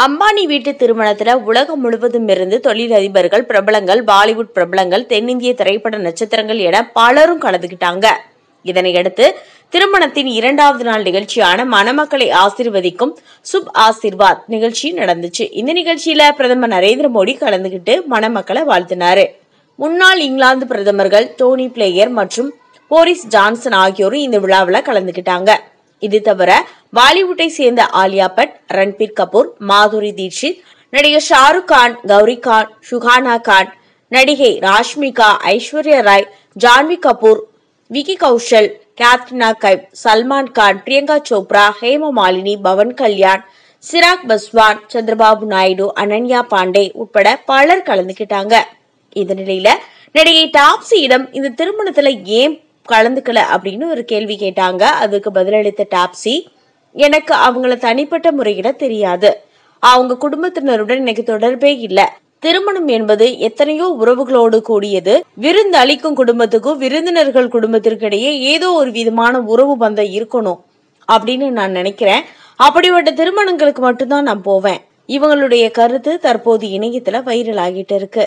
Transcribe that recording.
அம்பானி வீட்டு திருமணத்துல உலகம் முழுவதும் இருந்து தொழிலதிபர்கள், பிரபலங்கள், பாலிவுட் பிரபலங்கள், தென்னிந்திய திரைப்பட நட்சத்திரங்கள் என பலரும் கலந்துகிட்டாங்க. இதனையடுத்து திருமணத்தின் 2வது நாள் நிகழ்ச்சியான மணமக்களை ஆசீர்வதிக்கும் சுப் ஆசீர்வாத் நிகழ்ச்சி நடந்துச்சு. இந்த நிகழ்ச்சியில பிரதமர் நரேந்திர மோடி கலந்துகிட்டு மணமக்களை வாழ்த்தினாரு. முன்னாள் இங்கிலாந்து பிரதமர்கள் டோனி பிளேயர் மற்றும் போரிஸ் ஜான்சன் ஆகியோரும் இந்த விழாவில் கலந்துகிட்டாங்க. இது தவிர பாலிவுட்டை சேர்ந்த ஆலியா பட், ரன்பீர் கபூர், மாதுரி தீட்சித், நடிகர் ஷாருக் கான், கௌரி கான், சுஹானா கான், நடிகை ராஷ்மிகா, ஐஸ்வர்யா ராய், ஜான்வி கபூர், விக்கி கௌஷல், கேத்ரினா கைப், சல்மான் கான், பிரியங்கா சோப்ரா, ஹேமா மாலினி, பவன் கல்யாண், சிராக் பஸ்வான், சந்திரபாபு நாயுடு, அனன்யா பாண்டே உட்பட பலர் கலந்துகிட்டாங்க. இந்த நிலையில நடிகை டாப்ஸியிடம் இந்த திருமணத்துல ஏன் கலந்துக்கல அப்படின்னு ஒரு கேள்வி கேட்டாங்க. அதுக்கு பதிலளித்த டாப்ஸி, எனக்கு அவங்கள தனிப்பட்ட முறையில தெரியாது, அவங்க குடும்பத்தினருடன் எனக்கு தொடர்பே இல்ல. திருமணம் என்பது எத்தனையோ உறவுகளோடு கூடியது. விருந்து அளிக்கும் குடும்பத்துக்கும் விருந்தினர்கள் குடும்பத்திற்கு இடையே ஏதோ ஒரு விதமான உறவு பந்தம் இருக்கணும் அப்படின்னு நான் நினைக்கிறேன். அப்படிப்பட்ட திருமணங்களுக்கு மட்டும்தான் நான் போவேன். இவங்களுடைய கருத்து தற்போது இணையத்துல வைரல் ஆகிட்டு இருக்கு.